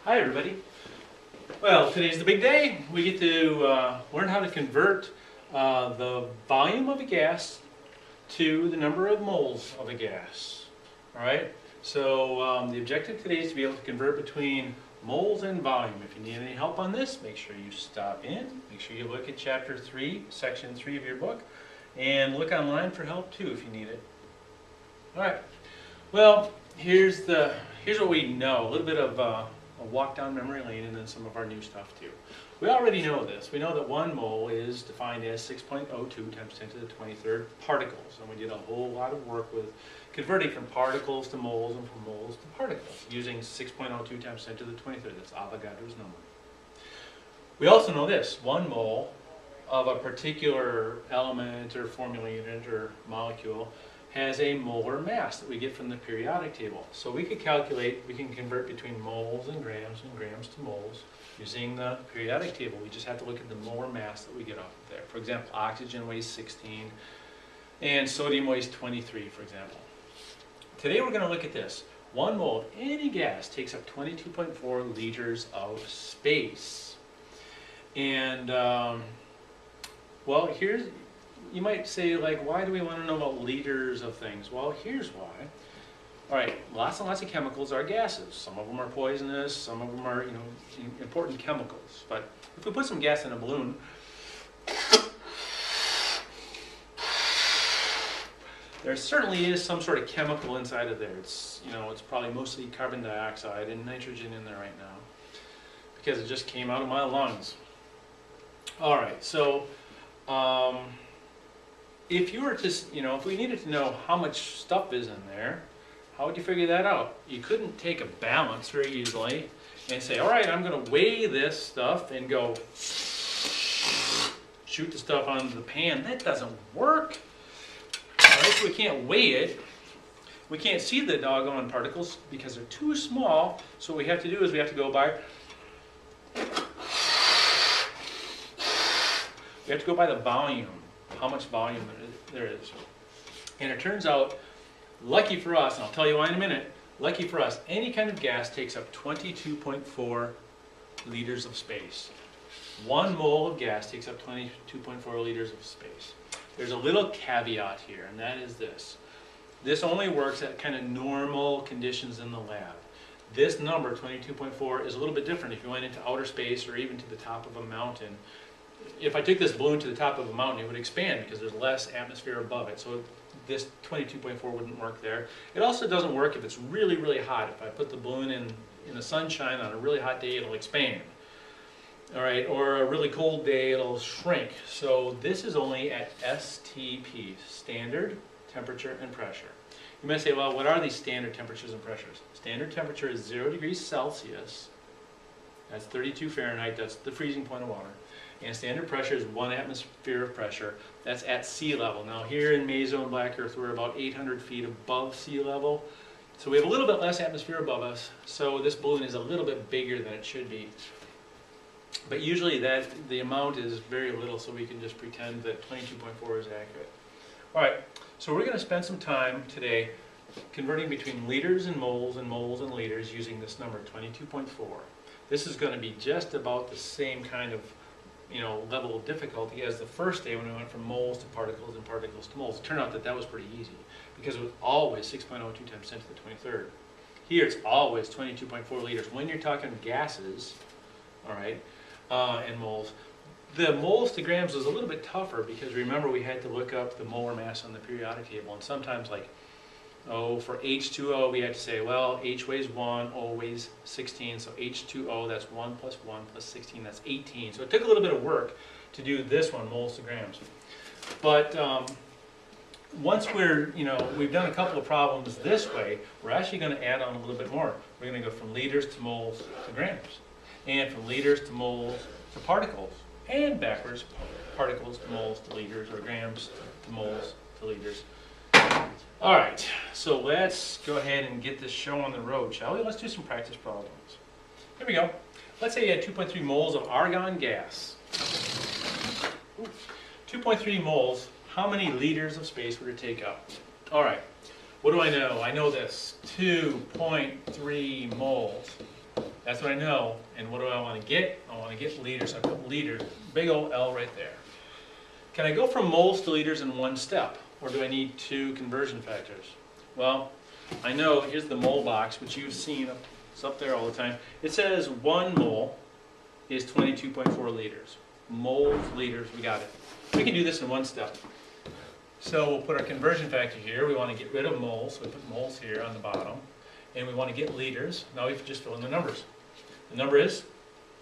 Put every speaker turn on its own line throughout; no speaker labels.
Hi everybody. Well, today's the big day. We get to learn how to convert the volume of a gas to the number of moles of a gas. Alright, so the objective today is to be able to convert between moles and volume. If you need any help on this, make sure you stop in. Make sure you look at chapter 3, section 3 of your book, and look online for help too if you need it. Alright, well, here's what we know. A little bit of a walk down memory lane and then some of our new stuff too. We already know this. We know that 1 mole is defined as 6.02 times 10 to the 23rd particles. And we did a whole lot of work with converting from particles to moles and from moles to particles using 6.02 times 10 to the 23rd. That's Avogadro's number. We also know this. 1 mole of a particular element or formula unit or molecule has a molar mass that we get from the periodic table. So we can convert between moles and grams to moles using the periodic table. We just have to look at the molar mass that we get off of there. For example, oxygen weighs 16 and sodium weighs 23, for example. Today we're going to look at this. 1 mole of any gas takes up 22.4 liters of space. And, well, you might say, like, why do we want to know about liters of things? Well, here's why. All right, lots and lots of chemicals are gases. Some of them are poisonous, some of them are, important chemicals. But if we put some gas in a balloon, there certainly is some sort of chemical inside of there. It's probably mostly carbon dioxide and nitrogen in there right now because it just came out of my lungs. All right, so if you were to, if we needed to know how much stuff is in there, how would you figure that out? You couldn't take a balance very easily and say, all right, I'm going to weigh this stuff and go shoot the stuff onto the pan. That doesn't work. All right, so we can't weigh it. We can't see the doggone particles because they're too small. So what we have to do is we have to go by the volume. How much volume there is. And it turns out, lucky for us, and I'll tell you why in a minute, lucky for us, any kind of gas takes up 22.4 liters of space. 1 mole of gas takes up 22.4 liters of space. There's a little caveat here, and that is this. This only works at kind of normal conditions in the lab. This number, 22.4, is a little bit different if you went into outer space or even to the top of a mountain. If I took this balloon to the top of a mountain, it would expand because there's less atmosphere above it. So this 22.4 wouldn't work there. It also doesn't work if it's really, really hot. If I put the balloon in the sunshine on a really hot day, it'll expand. All right, or a really cold day, it'll shrink. So this is only at STP, standard temperature and pressure. You might say, well, what are these standard temperatures and pressures? Standard temperature is 0 degrees Celsius. That's 32 Fahrenheit. That's the freezing point of water. And standard pressure is 1 atmosphere of pressure. That's at sea level. Now here in Mazo and Black Earth, we're about 800 feet above sea level. So we have a little bit less atmosphere above us. So this balloon is a little bit bigger than it should be. But usually the amount is very little, so we can just pretend that 22.4 is accurate. All right, so we're going to spend some time today converting between liters and moles and liters using this number, 22.4. This is going to be just about the same kind of level of difficulty as the first day when we went from moles to particles and particles to moles. It turned out that was pretty easy because it was always 6.02 times 10 to the 23rd. Here it's always 22.4 liters. When you're talking gases, all right, and moles, the moles to grams was a little bit tougher because remember we had to look up the molar mass on the periodic table, and sometimes for H2O we had to say, well, H weighs 1, O weighs 16, so H2O, that's 1 plus 1 plus 16, that's 18. So it took a little bit of work to do this one, moles to grams. But once we've done a couple of problems this way, we're actually going to add on a little bit more. We're going to go from liters to moles to grams, and from liters to moles to particles, and backwards, particles to moles to liters, or grams to moles to liters. All right, so let's go ahead and get this show on the road, shall we? Let's do some practice problems. Here we go. Let's say you had 2.3 moles of argon gas. 2.3 moles, how many liters of space would it take up? All right, what do I know? I know this, 2.3 moles That's what I know. And what do I want to get? I want to get liters. So I put liters, big old L right there. Can I go from moles to liters in one step? Or do I need two conversion factors? Well, I know, here's the mole box, which you've seen, it's up there all the time. It says 1 mole is 22.4 liters. Moles, liters, we got it. We can do this in one step. So we'll put our conversion factor here. We want to get rid of moles, so we put moles here on the bottom. And we want to get liters. Now we just fill in the numbers. The number is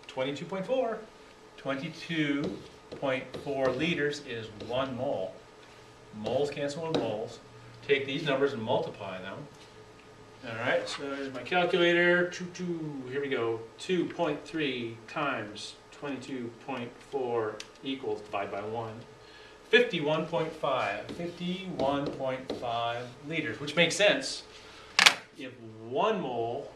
22.4. 22.4 liters is 1 mole. Moles cancel with moles. Take these numbers and multiply them. Alright, so there's my calculator. Here we go. 2.3 times 22.4 equals, divide by 1. 51.5 liters, which makes sense. If 1 mole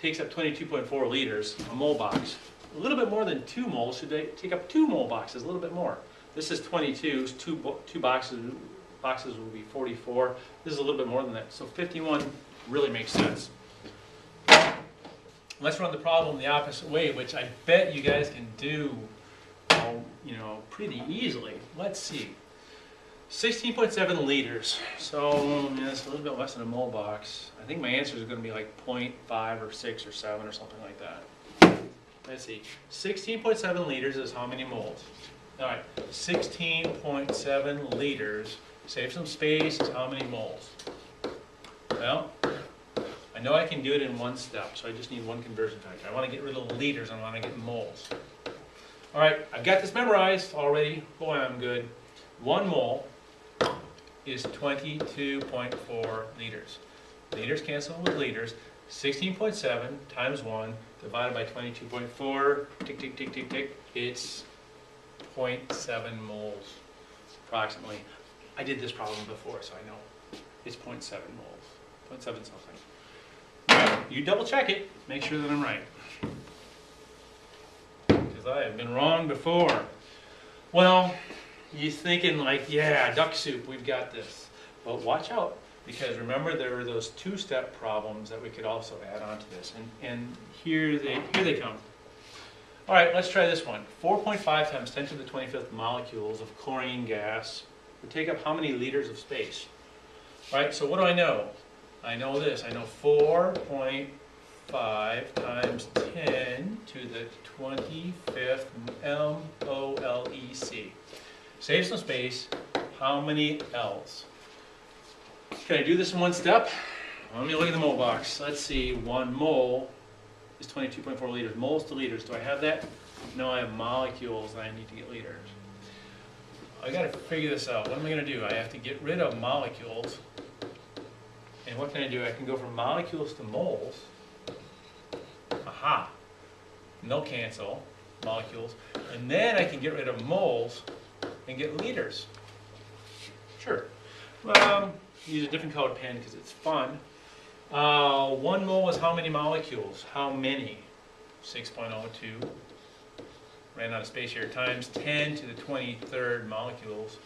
takes up 22.4 liters, a mole box, a little bit more than 2 moles should take up 2 mole boxes, a little bit more. This is 22, two boxes will be 44. This is a little bit more than that. So 51 really makes sense. Let's run the problem the opposite way, which I bet you guys can do, pretty easily. Let's see. 16.7 liters. So it's a little bit less than a mole box. I think my answer is going to be like 0.5 or 6 or 7 or something like that. Let's see. 16.7 liters is how many moles? All right, 16.7 liters, save some space, is how many moles? Well, I know I can do it in one step, so I just need one conversion factor. I want to get rid of liters, I want to get moles. All right, I've got this memorized already. Boy, I'm good. 1 mole is 22.4 liters. Liters cancel with liters. 16.7 times 1 divided by 22.4, tick, tick, tick, tick, tick, it's 0.7 moles, approximately. I did this problem before, so I know it's 0.7 moles, 0.7 something. You double check it, make sure that I'm right. Because I have been wrong before. Well, you're thinking like, yeah, duck soup, we've got this. But watch out, because remember there are those two-step problems that we could also add on to this. And here they come. All right, let's try this one. 4.5 times 10 to the 25th molecules of chlorine gas would take up how many liters of space? All right, so what do I know? I know this. I know 4.5 times 10 to the 25th MOLEC. Save some space. How many L's? Can I do this in one step? Let me look at the mole box. Let's see. 1 mole is 22.4 liters. Moles to liters. Do I have that? No, I have molecules and I need to get liters. I got to figure this out. What am I going to do? I have to get rid of molecules. And what can I do? I can go from molecules to moles. Aha! No cancel. Molecules. And then I can get rid of moles and get liters. Sure. Well, use a different colored pen because it's fun. 1 mole is how many molecules? How many? 6.02. Ran out of space here. Times 10 to the 23rd molecules.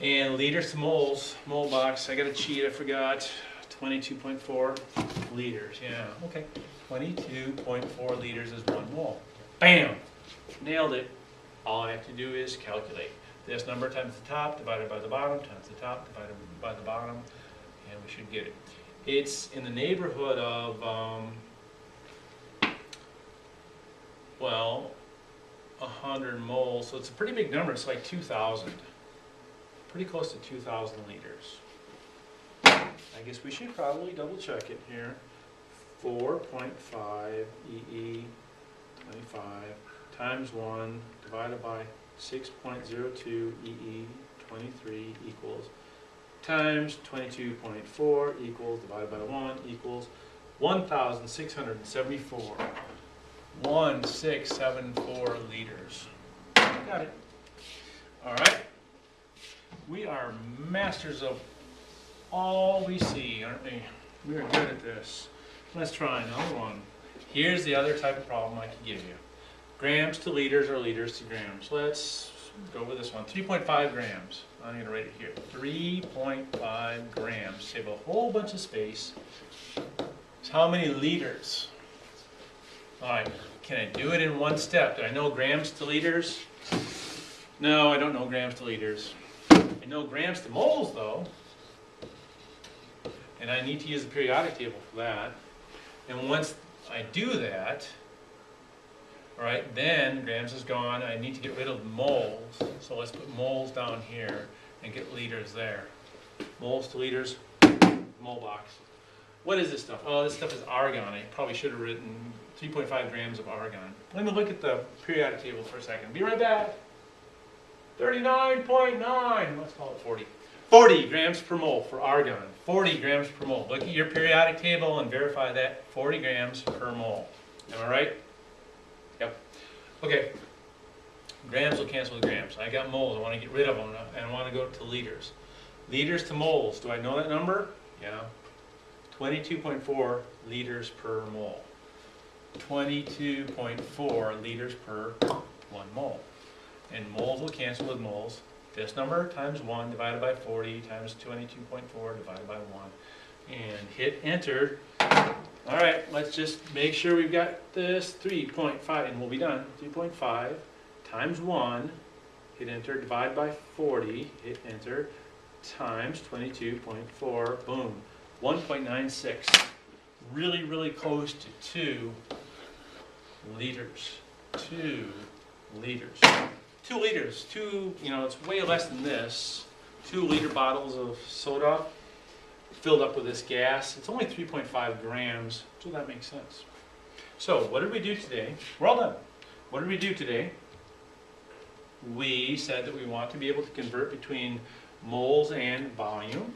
And liters to moles. Mole box. I got a cheat. I forgot. 22.4 liters. Yeah. Okay. 22.4 liters is 1 mole. Bam! Nailed it. All I have to do is calculate. This number times the top divided by the bottom times the top divided by the bottom, and we should get it. It's in the neighborhood of, well, 100 moles, so it's a pretty big number. It's like 2,000. Pretty close to 2,000 liters. I guess we should probably double check it here. 4.5 EE 25 times 1 divided by 6.02 EE 23 equals times 22.4 equals divided by 1 equals 1,674. 1,674 liters. Got it. All right. We are masters of all we see, aren't we? We are good at this. Let's try another one. Here's the other type of problem I can give you. Grams to liters or liters to grams. Let's go with this one. 3.5 grams. I'm going to write it here. 3.5 grams. Save a whole bunch of space. So how many liters? All right, can I do it in one step? Do I know grams to liters? No, I don't know grams to liters. I know grams to moles though. And I need to use the periodic table for that. And once I do that, all right, then grams is gone. I need to get rid of moles. So let's put moles down here and get liters there. Moles to liters, mole box. What is this stuff? Oh, this stuff is argon. I probably should have written 3.5 grams of argon. Let me look at the periodic table for a second. Be right back. 39.9, let's call it 40. 40 grams per mole for argon. 40 grams per mole. Look at your periodic table and verify that. 40 grams per mole. Am I right? Yep. Okay. Grams will cancel with grams. I got moles. I want to get rid of them, and I want to go to liters. Liters to moles. Do I know that number? Yeah. 22.4 liters per mole. 22.4 liters per 1 mole. And moles will cancel with moles. This number times 1 divided by 40 times 22.4 divided by 1. And hit enter. All right, let's just make sure we've got this 3.5, and we'll be done. 3.5 times 1, hit enter, divide by 40, hit enter, times 22.4, boom. 1.96, really, really close to 2 liters. 2 liters. 2 liters, it's way less than this. 2-liter bottles of soda filled up with this gas. It's only 3.5 grams, so that makes sense. So, what did we do today? We're all done. What did we do today? We said that we want to be able to convert between moles and volume.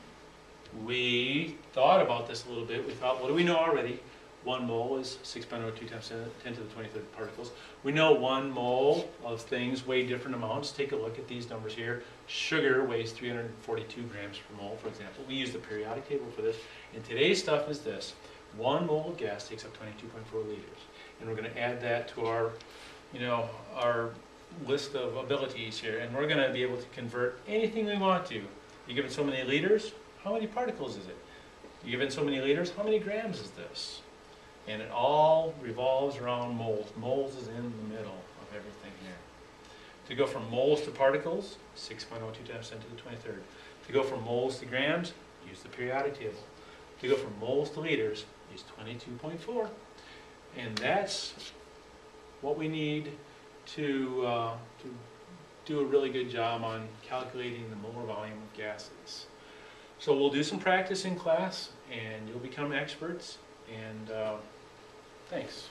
We thought about this a little bit. We thought, what do we know already? 1 mole is 6.02 times 10 to the 23rd particles. We know 1 mole of things weigh different amounts. Take a look at these numbers here. Sugar weighs 342 grams per mole, for example. We use the periodic table for this. And today's stuff is this. 1 mole of gas takes up 22.4 liters. And we're going to add that to our, our list of abilities here. And we're going to be able to convert anything we want to. You give it so many liters, how many particles is it? You give it so many liters, how many grams is this? And it all revolves around moles. Moles is in the middle of everything here. To go from moles to particles, 6.02 times 10 to the 23rd. To go from moles to grams, use the periodic table. To go from moles to liters, use 22.4. And that's what we need to do a really good job on calculating the molar volume of gases. So we'll do some practice in class, and you'll become experts. And thanks.